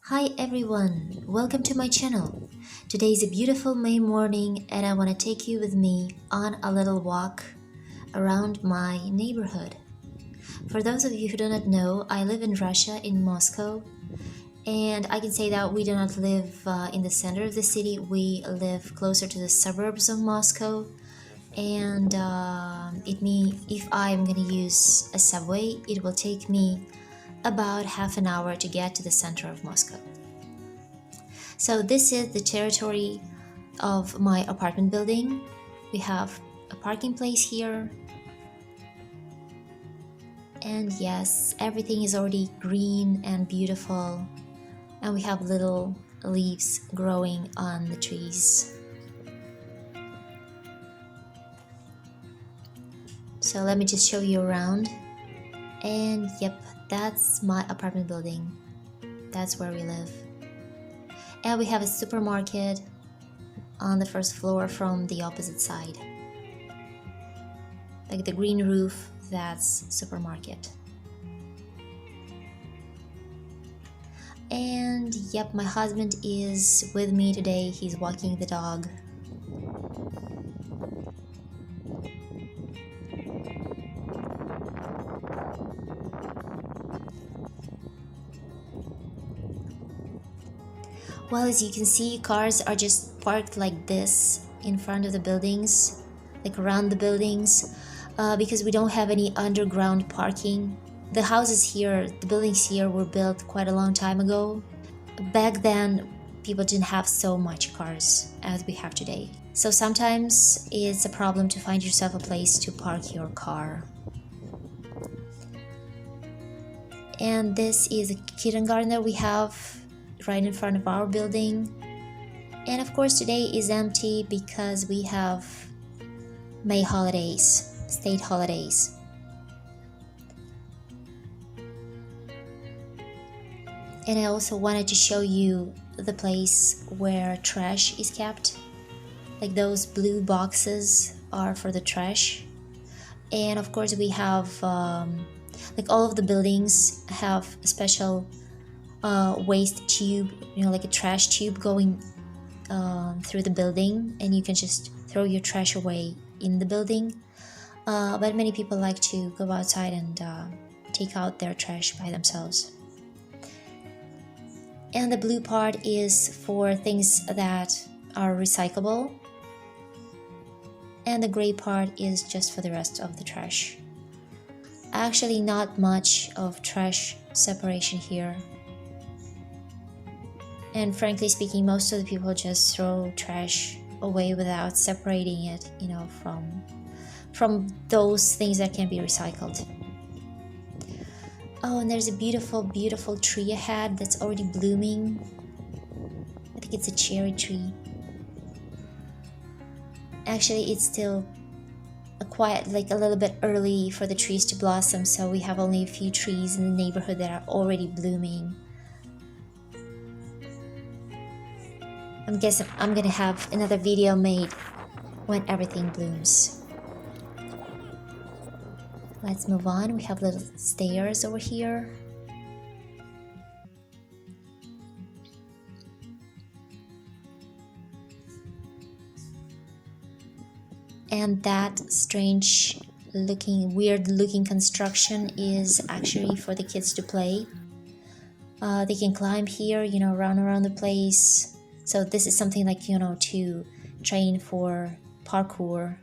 Hi everyone, welcome to my channel. Today is a beautiful May morning and I want to take you with me on a little walk around my neighborhood. For those of you who do not know, I live in Russia, in Moscow, and I can say that we do not live in the center of the city. We live closer to the suburbs of Moscow, and if I'm gonna use a subway, it will take me about half an hour to get to the center of Moscow. So this is the territory of my apartment building. We have a parking place here. And yes, everything is already green and beautiful. And we have little leaves growing on the trees. So let me just show you around. And yep, that's my apartment building. That's where we live. And we have a supermarket on the first floor from the opposite side. Like the green roof, that's supermarket. And yep, my husband is with me today. He's walking the dog. Well, as you can see, cars are just parked like this in front of the buildings, like around the buildings, because we don't have any underground parking. The houses here, the buildings here were built quite a long time ago. Back then, people didn't have so much cars as we have today. So sometimes it's a problem to find yourself a place to park your car. And this is a kindergarten that we have right in front of our building. And of course today is empty because we have May holidays, state holidays. And I also wanted to show you the place where trash is kept. Like those blue boxes are for the trash. And of course we have, like all of the buildings have a special waste tube, like a trash tube going through the building, and you can just throw your trash away in the building. But many people like to go outside and take out their trash by themselves. And the blue part is for things that are recyclable, and the gray part is just for the rest of the trash. Actually, not much of trash separation here. And frankly speaking, most of the people just throw trash away without separating it, from those things that can be recycled. Oh, and there's a beautiful, beautiful tree ahead that's already blooming. I think it's a cherry tree. Actually, it's still a little bit early for the trees to blossom, so we have only a few trees in the neighborhood that are already blooming. I'm guessing I'm gonna have another video made when everything blooms. Let's move on. We have little stairs over here. And that strange looking, weird looking construction is actually for the kids to play. They can climb here, run around the place. So this is something like, to train for parkour.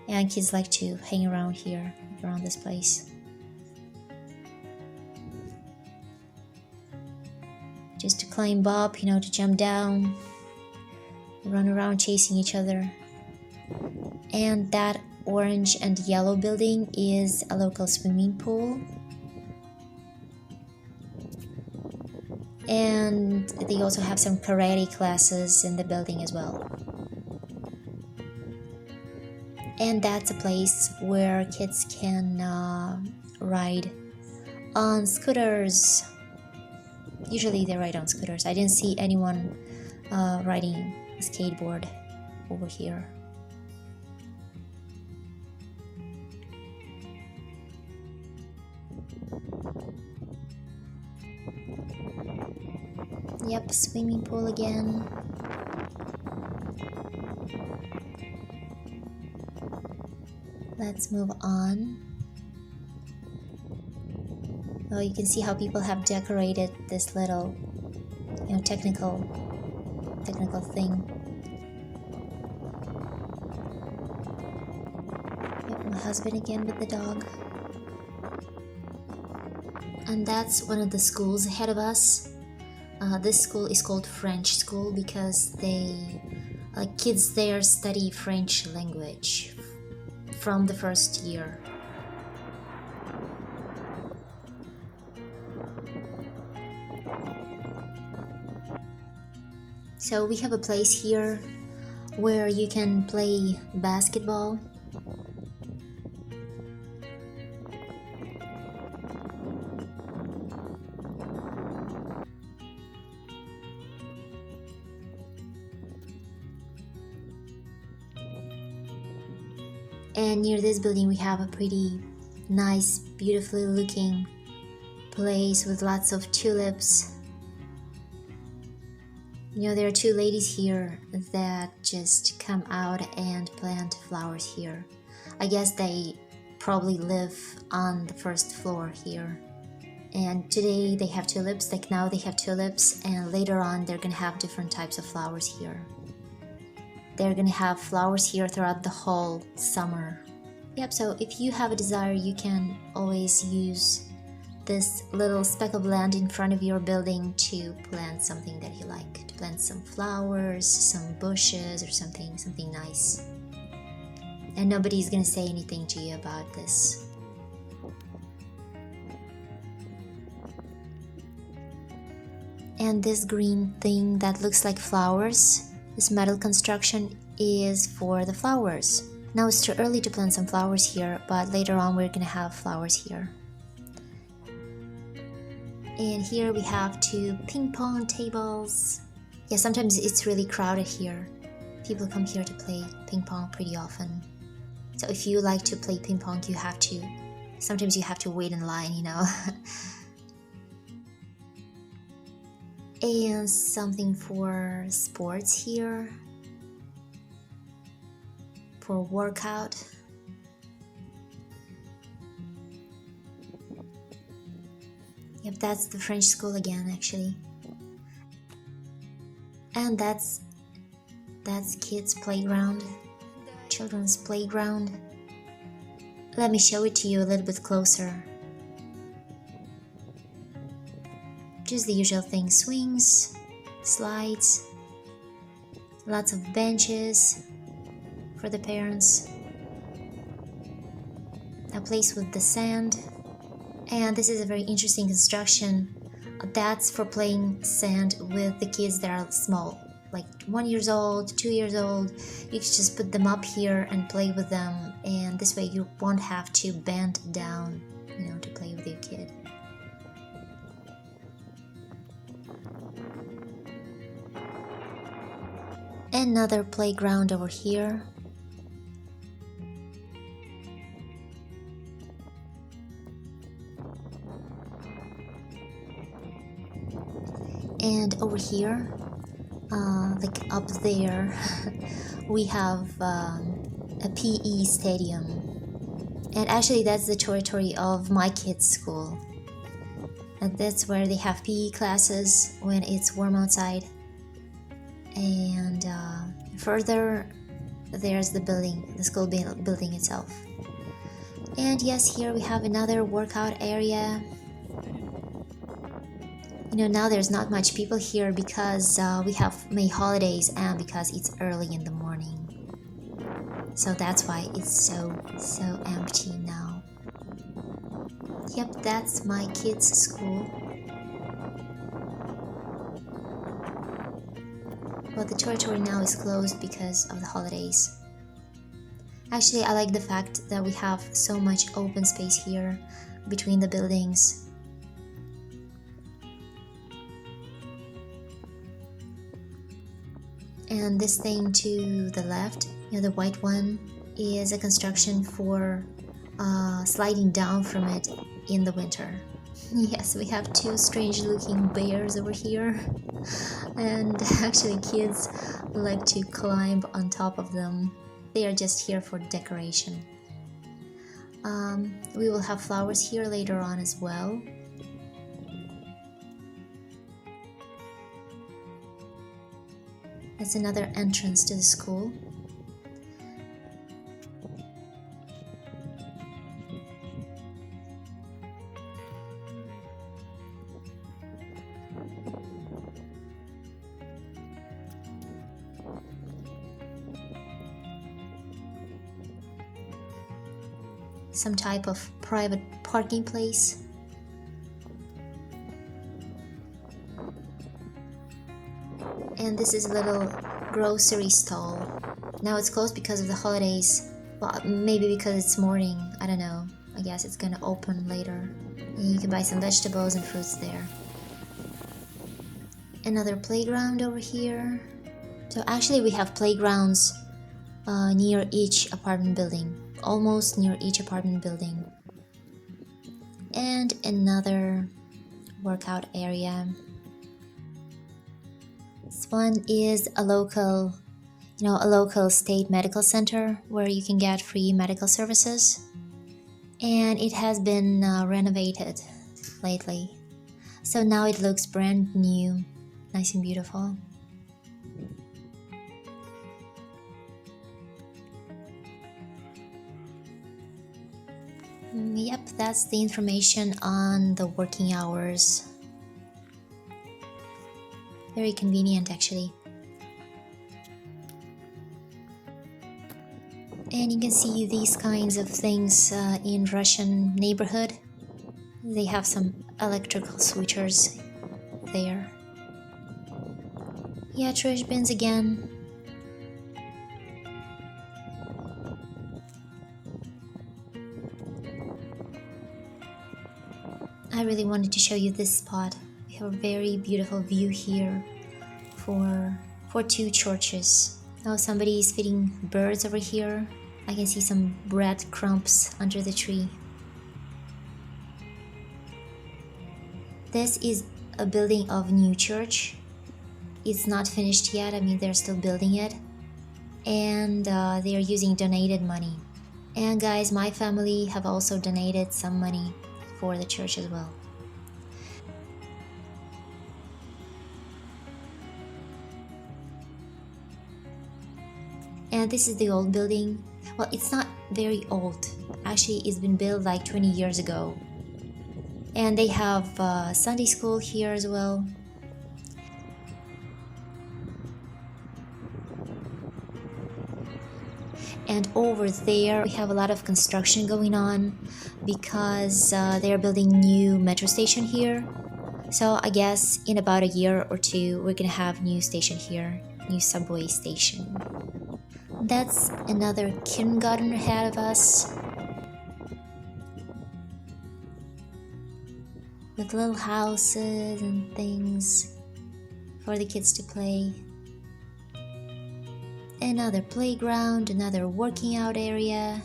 And kids like to hang around here, around this place. Just to climb up, to jump down, run around chasing each other. And that orange and yellow building is a local swimming pool. And they also have some karate classes in the building as well. And that's a place where kids can ride on scooters. Usually they ride on scooters. I didn't see anyone riding a skateboard over here. Yep, swimming pool again. Let's move on. Oh, you can see how people have decorated this little, technical thing. Yep, my husband again with the dog. And that's one of the schools ahead of us. This school is called French school because kids there study French language from the first year. So we have a place here where you can play basketball. And near this building we have a pretty nice, beautifully looking place with lots of tulips. There are two ladies here that just come out and plant flowers here. I guess they probably live on the first floor here. And today they have tulips, like now they have tulips, and later on they're gonna have different types of flowers here. They're gonna have flowers here throughout the whole summer. Yep, so if you have a desire, you can always use this little speck of land in front of your building to plant something that you like. To plant some flowers, some bushes, or something nice. And nobody's gonna say anything to you about this. And this green thing that looks like flowers, this metal construction, is for the flowers. Now it's too early to plant some flowers here, but later on we're gonna have flowers here. And here we have two ping pong tables. Yeah, sometimes it's really crowded here. People come here to play ping pong pretty often. So if you like to play ping pong, sometimes you have to wait in line, And something for sports here, for workout. Yep, that's the French school again, actually. And that's kids' playground, children's playground. Let me show it to you a little bit closer. Just the usual things: swings, slides, lots of benches for the parents, a place with the sand. And this is a very interesting construction. That's for playing sand with the kids that are small, like 1 year old, 2 years old. You can just put them up here and play with them, and this way you won't have to bend down, to play with your kid. Another playground over here. And over here, like up there, we have a PE stadium. And actually that's the territory of my kids' school. And that's where they have PE classes when it's warm outside. And further, there's the building, the school building itself. And yes, here we have another workout area. Now there's not much people here because we have May holidays and because it's early in the morning. So that's why it's so empty now. Yep, that's my kids' school. Well, the territory now is closed because of the holidays. Actually, I like the fact that we have so much open space here between the buildings. And this thing to the left, the white one, is a construction for sliding down from it in the winter. Yes, we have two strange looking bears over here, and actually kids like to climb on top of them. They are just here for decoration. We will have flowers here later on as well. That's another entrance to the school. Some type of private parking place. And this is a little grocery stall. Now it's closed because of the holidays. Well, maybe because it's morning, I don't know. I guess it's gonna open later. And you can buy some vegetables and fruits there. Another playground over here. So actually we have playgrounds near each apartment building. Almost near each apartment building. And another workout area. This one is a local state medical center where you can get free medical services. And it has been renovated lately. So now it looks brand new, nice and beautiful. Yep, that's the information on the working hours. Very convenient actually. And you can see these kinds of things in Russian neighborhood. They have some electrical switchers there. Yeah, trash bins again. I really wanted to show you this spot. We have a very beautiful view here for two churches. Oh, somebody is feeding birds over here. I can see some bread crumbs under the tree. This is a building of new church. It's not finished yet. I mean, they're still building it. And they are using donated money. And guys, my family have also donated some money for the church as well. And this is the old building. Well, it's not very old. Actually, it's been built like 20 years ago. And they have Sunday school here as well. And over there, we have a lot of construction going on because they're building new metro station here. So I guess in about a year or two, we're gonna have new station here, new subway station. That's another kindergarten ahead of us. With little houses and things for the kids to play. Another playground, another working out area.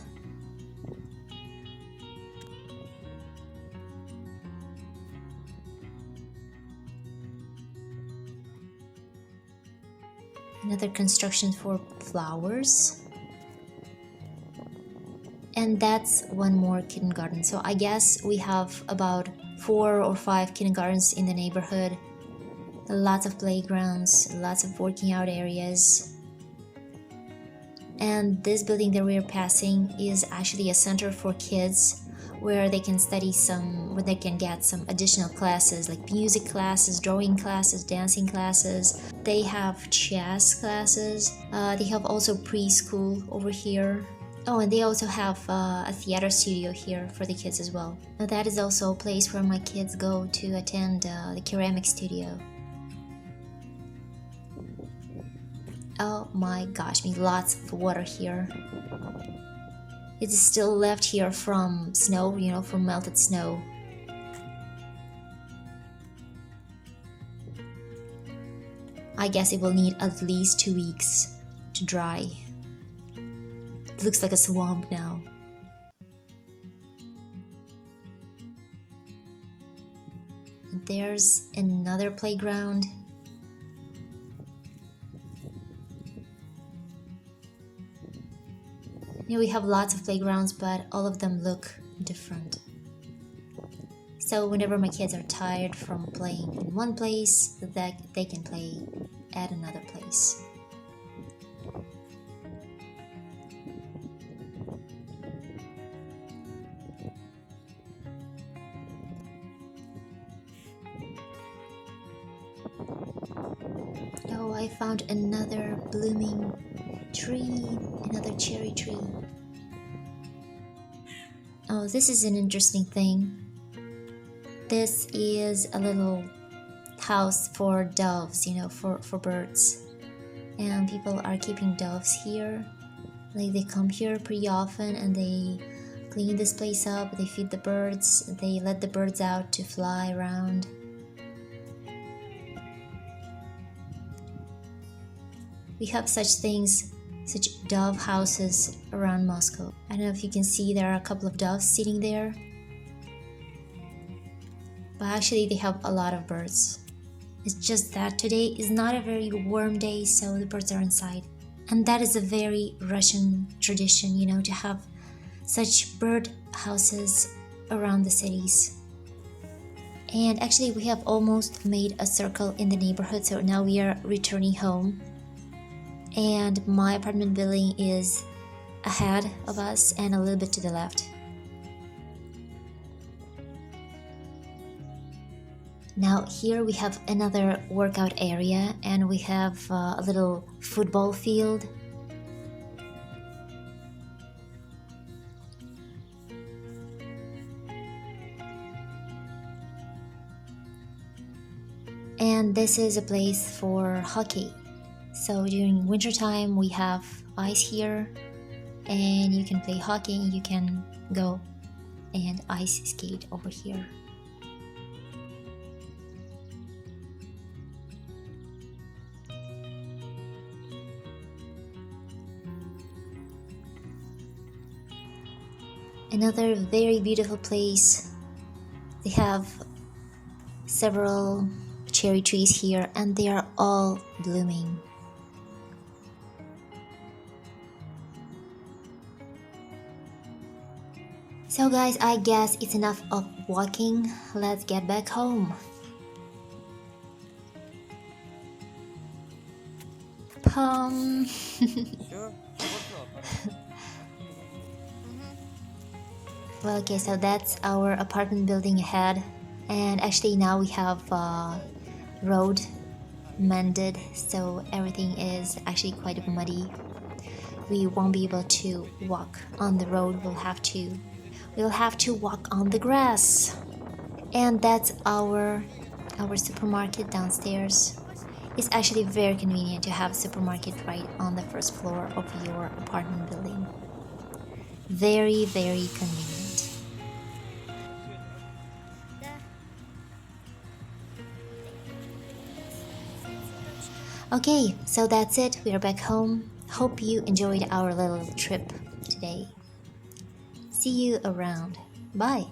Another construction for flowers. And that's one more kindergarten. So I guess we have about 4 or 5 kindergartens in the neighborhood. Lots of playgrounds, lots of working out areas. And this building that we're passing is actually a center for kids where they can get some additional classes like music classes, drawing classes, dancing classes. They have chess classes. They have also preschool over here. Oh, and they also have a theater studio here for the kids as well. Now that is also a place where my kids go to attend the ceramic studio. Oh my gosh, I mean, lots of water here. It is still left here from snow, from melted snow. I guess it will need at least 2 weeks to dry. It looks like a swamp now. there's another playground. We have lots of playgrounds, but all of them look different. So whenever my kids are tired from playing in one place, they can play at another place. Oh, I found another blooming tree, another cherry tree. Oh, this is an interesting thing. This is a little house for doves, for birds. And people are keeping doves here. Like, they come here pretty often and they clean this place up, they feed the birds, they let the birds out to fly around. We have such dove houses around Moscow. I don't know if you can see, there are a couple of doves sitting there. But actually they have a lot of birds. It's just that today is not a very warm day, so the birds are inside. And that is a very Russian tradition, to have such bird houses around the cities. And actually we have almost made a circle in the neighborhood, so now we are returning home. And my apartment building is ahead of us and a little bit to the left. Now here we have another workout area, and we have a little football field. And this is a place for hockey. So during winter time we have ice here, and you can play hockey, and you can go and ice skate over here. Another very beautiful place. They have several cherry trees here, and they are all blooming. So guys, I guess it's enough of walking. Let's get back home. Well, okay, so that's our apartment building ahead. And actually now we have road mended, so everything is actually quite muddy. We won't be able to walk on the road. We'll have to walk on the grass. And that's our supermarket downstairs. It's actually very convenient to have a supermarket right on the first floor of your apartment building. Very, very convenient. Okay, so that's it. We are back home. Hope you enjoyed our little trip today. See you around. Bye.